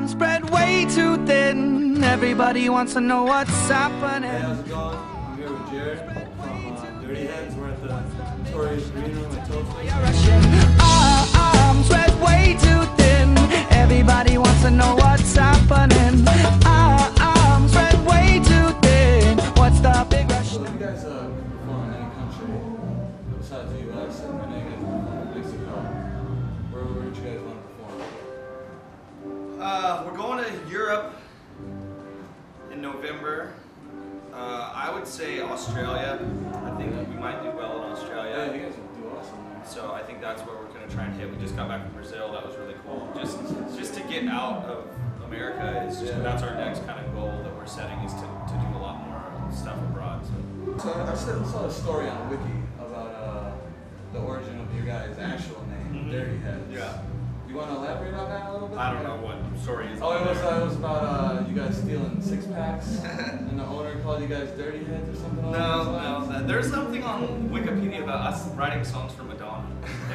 spread way too thin. Everybody wants to know what's happening. Hey, how's it going? I'm here with Jared from Dirty Heads. We're at the Notorious Green Room at Tulsa. Arms spread way too thin. Everybody wants to know what's happening. Arms spread way too thin. What's the big rush? So if you guys perform in any country besides the US, and I know you guys perform in Mexico, where would you guys want to perform? We're going to Europe in November. I would say Australia. I think we might do well in Australia. Yeah, you guys would do awesome there. So I think that's where we're going to try and hit. We just got back from Brazil. That was really cool. Just to get out of America is just, that's our next kind of goal that we're setting, is to do a lot more stuff abroad. So I saw a story on Wiki about the origin of your guys' actual name, Dirty Heads. Yeah. You want to elaborate on that a little bit? I don't know what story is. Oh, it was about you guys stealing 6-packs, and the owner called you guys Dirty Heads or something. No. There's something on Wikipedia about us writing songs for Madonna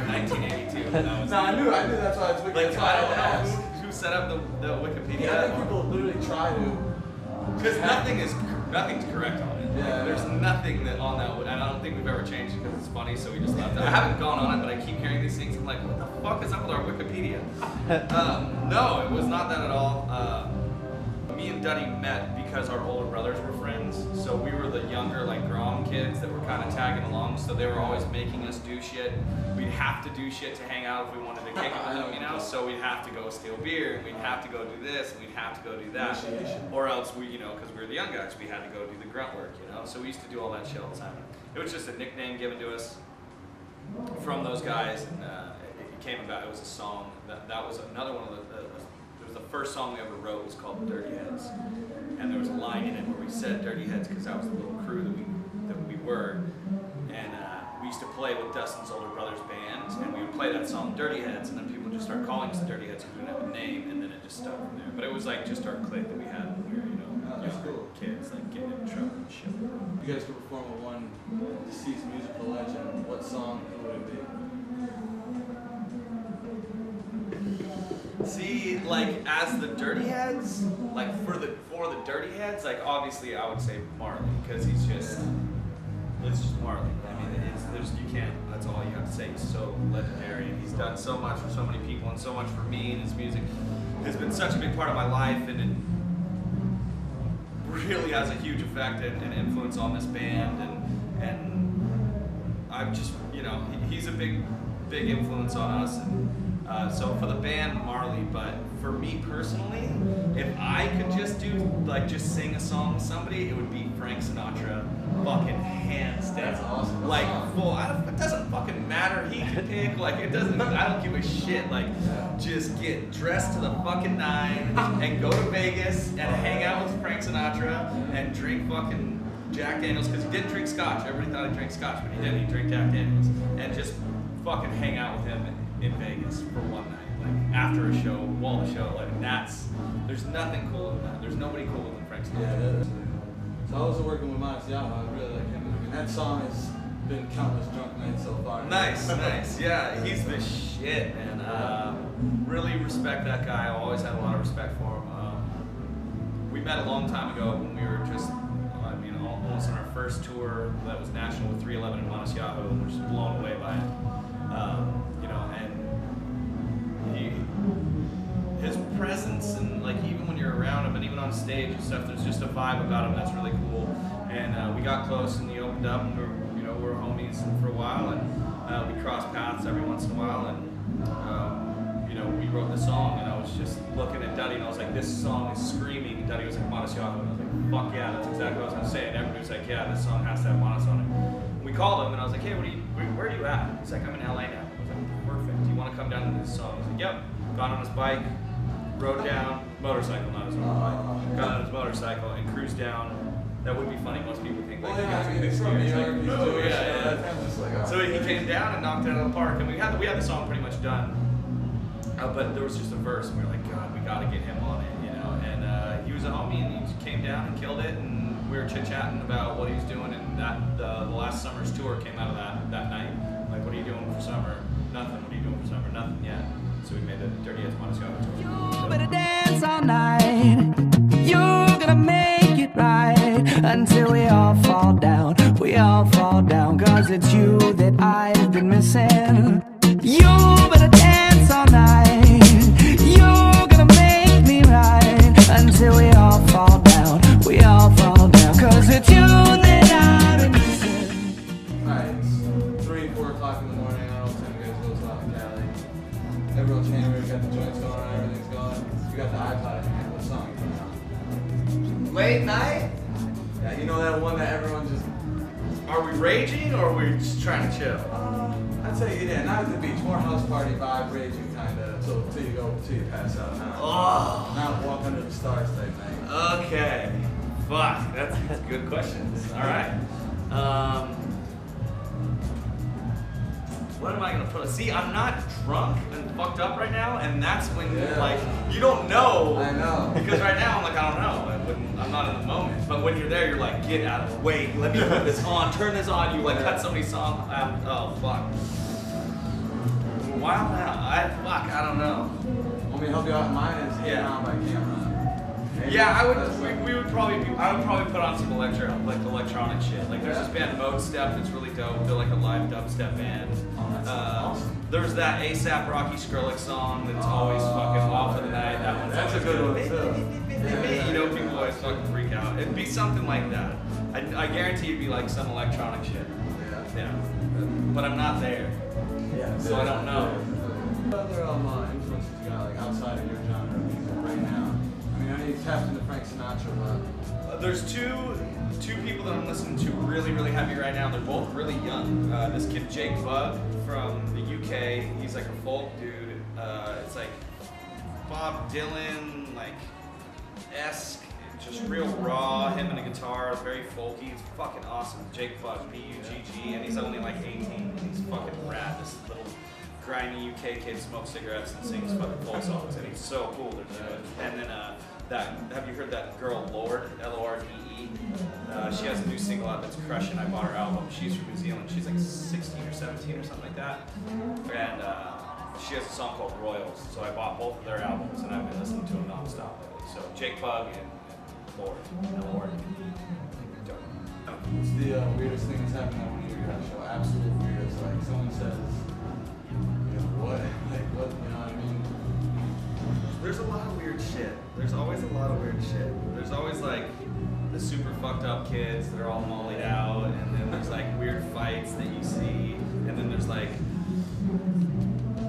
in 1982. I knew that's why it's Wiki. Like, That's why I don't asked. know who set up the Wikipedia. Yeah, I think people literally try to. Because nothing's correct on it. Yeah. There's nothing that on that, and I don't think we've ever changed it because it's funny, so we just left it. I haven't gone on it, but I keep hearing these things. I'm like, what the fuck is up with our Wikipedia? No, it was not that at all. Me and Duddy met because our older brothers were friends, so we were the younger, like, Grom kids that were kind of tagging along, so they were always making us do shit. We'd have to do shit to hang out if we wanted to kick it with them, you know? So we'd have to go steal beer, and we'd have to go do this, and we'd have to go do that. Or else we, because we were the young guys, we had to go do the grunt work, So we used to do all that shit all the time. It was just a nickname given to us from those guys, and it came about. It was a song. That was another one of it was the first song we ever wrote. Was called Dirty Heads, and there was a line in it where we said Dirty Heads because that was the little crew that we were, and we used to play with Dustin's older brother's band, and we would play that song Dirty Heads, and then people would just start calling us Dirty Heads because we didn't have a name, and then it just stuck from there. But it was like just our clique that we had when we were younger kids, like getting in trouble and shit. You guys could perform with one deceased musical legend. What song would it be? See, like, as the Dirty Heads, like for the Dirty Heads, like obviously I would say Marley, because it's just Marley. I mean, you can't. That's all you have to say. He's so legendary, and he's done so much for so many people, and so much for me. And his music has been such a big part of my life, and it really has a huge effect and influence on this band. And I've just, he's a big influence on us. And so for the band, Marley, but for me personally, if I could just sing a song with somebody, it would be Frank Sinatra, fucking hands down. That's awesome. Like, it doesn't fucking matter. He can pick, it doesn't, I don't give a shit. Just get dressed to the fucking nine and go to Vegas and hang out with Frank Sinatra and drink fucking Jack Daniels, because he didn't drink scotch. Everybody thought he drank scotch, but he didn't. He drank Jack Daniels. And just fucking hang out with him in Vegas for one night, after a show, while the show, there's nothing cooler than that. There's nobody cooler than Frank Sinatra. Yeah, that's really cool. So I was working with Monticello. I really like him. I mean, that song has been countless drunk nights so far. Nice. Yeah, he's the shit, man. Really respect that guy. I always had a lot of respect for him. We met a long time ago when we were just, almost on our first tour that was national with 311 in Monticello, and we're just blown away by it. And his presence, and even when you're around him, and even on stage and stuff, there's just a vibe about him that's really cool. And we got close, and he opened up, and we were homies for a while, and we crossed paths every once in a while, and we wrote the song, and I was just looking at Duddy, and I was like, this song is screaming. And Duddy was like, Monticello, and I was like, fuck yeah, that's exactly what I was gonna say. And everybody was like, yeah, this song has to have Monos on it. We called him, and I was like, hey, where are you at? He's like, I'm in LA now. I was like, perfect. Do you want to come down to this song? He's like, yep. Got on his bike, rode down, motorcycle, not his own bike. Got on his motorcycle and cruised down. That would be funny. Most people think you guys are from New York. Yeah. So he came down and knocked it out of the park, and we had the song pretty much done. But there was just a verse, and we were like, God, we got to get him on it, And he was a homie, and he came down and killed it, and we were chit-chatting about what he was doing, and that the last summer's tour came out of that night. Like, what are you doing for summer? Nothing. What are you doing for summer? Nothing yet. So we made the Dirty Heads Montesquieu tour. You better dance all night. that I've been missing. You better dance all night. You're gonna make me right until we all fall down. We all fall down, 'cause it's you that I've been missing. Alright, it's 3, 4 o'clock in the morning. I don't know what time you guys go out in Cali. Everyone's January, got the joints going on, everything's going. You got the iPod in your hand. What song you putting on? Late night? Yeah, you know that one that everyone just. Are we raging or are we just trying to chill? I'd say yeah, not at the beach, more house party vibe, raging kind of till you pass out. Not walk under the stars type thing. Okay. Fuck. That's good questions. All right. What am I gonna put? See, I'm not drunk and fucked up right now, and that's when like you don't know. I know. Because right now I'm like I don't know. I'm not in the moment. But when you're there, you're like, get out of the way. Let me put this on. Turn this on. You like cut somebody's song. Oh fuck. Wow. I don't know. Want me to help you out? Mine is hanging on by camera. Yeah, I would probably put on some electronic shit. Like there's this band Mode Step that's really dope. They're like a live dubstep band. Oh, that's awesome. There's that ASAP Rocky Skrillex song that's always fucking wild for the night. That one's That's a always good one too. You know, people always fucking freak out. It'd be something like that. I guarantee it'd be like some electronic shit. Yeah. But I'm not there. Yeah. So I don't know. What other influences you got like outside of your genre of music right now? I mean, I know you tapped into Frank Sinatra, but There's two people that I'm listening to really, really heavy right now. They're both really young. This kid Jake Bugg from the UK. He's like a folk dude. It's like Bob Dylan, like esque, just real raw. Him and a guitar, very folky. It's fucking awesome. Jake Bugg, B-U-G-G, and he's only like 18. And he's fucking rad. This little grimy UK kid smokes cigarettes and sings fucking folk songs, and he's so cool. And then have you heard that girl Lorde, L-O-R-D-E? She has a new single out that's crushing. I bought her album. She's from New Zealand. She's like 16 or 17 or something like that. And she has a song called Royals. So I bought both of their albums and I've been listening to them nonstop lately. So Jake Bugg and Lorde, L-O-R-D-E. what's the weirdest thing that's happened at one of your guys' show? Absolute weirdest. Like someone says, you know, what? Like what? You know what I mean? There's a lot of weird shit. There's always a lot of weird shit. There's always like the super fucked up kids that are all mollied out, and then there's like weird fights that you see, and then there's like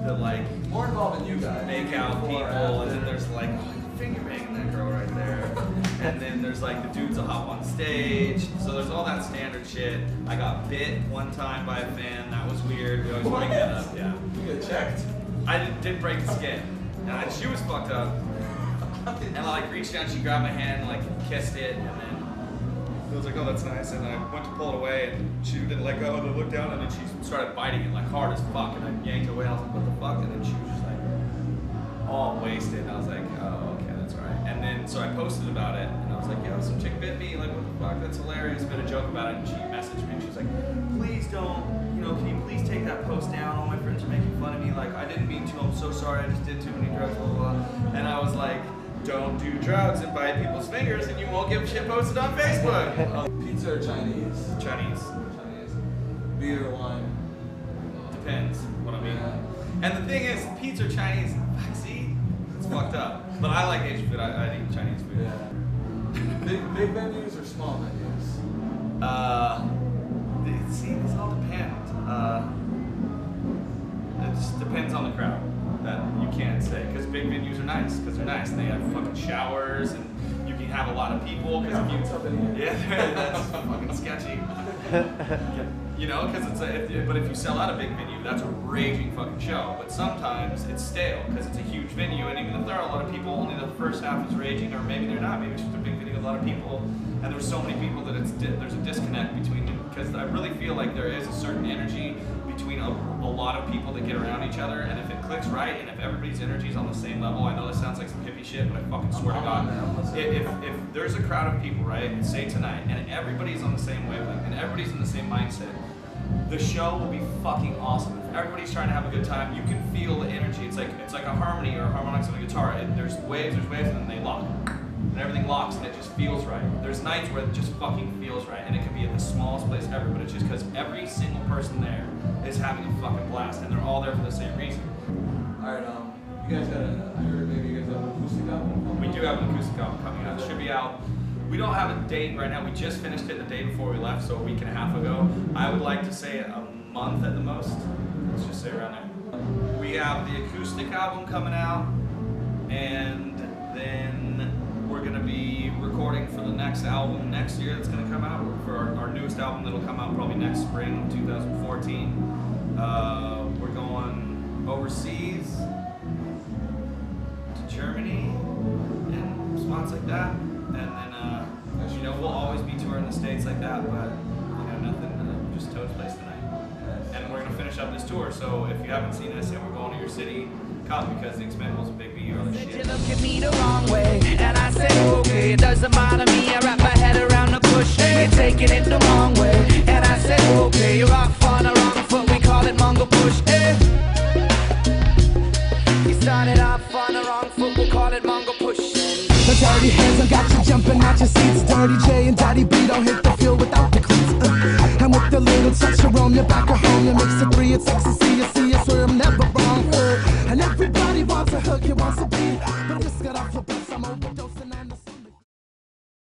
the like More involved than you guys. make out people, and then there's like finger banging that girl right there, and then there's like the dudes that hop on stage. So there's all that standard shit. I got bit one time by a fan. That was weird. We always bring that up. Yeah. You get checked. I did break the skin. And she was fucked up. And I like reached down, she grabbed my hand and like kissed it, and then I was like, oh, that's nice. And I went to pull it away, and she didn't let go. And I looked down, and then she started biting it like hard as fuck. And I yanked away. And I was like, what the fuck? And then she was just like all wasted. And I was like, oh, okay, that's right. And then so I posted about it, and I was like, yo, some chick bit me. Like, what the fuck? That's hilarious. Made a joke about it, and she messaged me, and she was like, please don't. Can you please take that post down? All my friends are making fun of me. Like, I didn't mean to. I'm so sorry. I just did too many drugs, blah, blah, blah. And I was like, don't do drugs and bite people's fingers, and you won't get shit posted on Facebook. Pizza or Chinese? Chinese. Beer or wine? Depends what I mean. And the thing is, pizza or Chinese, see, it's fucked up. But I like Asian food. I eat Chinese food. Yeah. Big venues or small venues? See, this all depends. It just depends on the crowd. That you can't say, because big venues are nice, because they're nice. They have fucking showers, and you can have a lot of people. Because if you, that's fucking sketchy. You know, because but if you sell out a big venue, that's a raging fucking show. But sometimes it's stale, because it's a huge venue, and even if there are a lot of people, only the first half is raging, or maybe they're not. Maybe it's just a big venue with a lot of people, and there's so many people that there's a disconnect between them. Because I really feel like there is a certain energy between a lot of people that get around each other, and if it clicks right, and if everybody's energy is on the same level, I know this sounds like some hippie shit, but I fucking swear to God, if there's a crowd of people, right, say tonight, and everybody's on the same wavelength, and everybody's in the same mindset, the show will be fucking awesome. If everybody's trying to have a good time, you can feel the energy. It's like a harmony or harmonics on a guitar. There's waves, and then they lock. And everything locks, and it just feels right. There's nights where it just fucking feels right, and it could be at the smallest place ever, but it's just because every single person there is having a fucking blast, and they're all there for the same reason. Alright, you guys got I heard maybe you guys have an acoustic album? We do have an acoustic album coming out. It should be out. We don't have a date right now. We just finished it the day before we left, so a week and a half ago. I would like to say a month at the most. Let's just say around there. We have the acoustic album coming out, and then we're going to be recording for the next album next year that's going to come out. For our newest album that'll come out probably next spring of 2014. We're going overseas to Germany and spots like that. And then, you know, we'll always be touring the States like that, but, you know, nothing, just Toad's Place tonight. And we're going to finish up this tour, so if you haven't seen us and we're going to your city, come, because the Expendables and Big B are the shit. You look at me the wrong way, and I said, okay, it doesn't bother me. I wrap my head around the push, you're taking it the wrong way. And I said, okay, you're off on the wrong foot, we call it Mongol push, You started off on the wrong foot, we'll call it Mongol push. The dirty hands done got you jumping out your seats. Dirty J and Daddy B don't hit the field without the cleats. And with the little touch of Rome, you're back at home. You mix the 3 and 6 and see you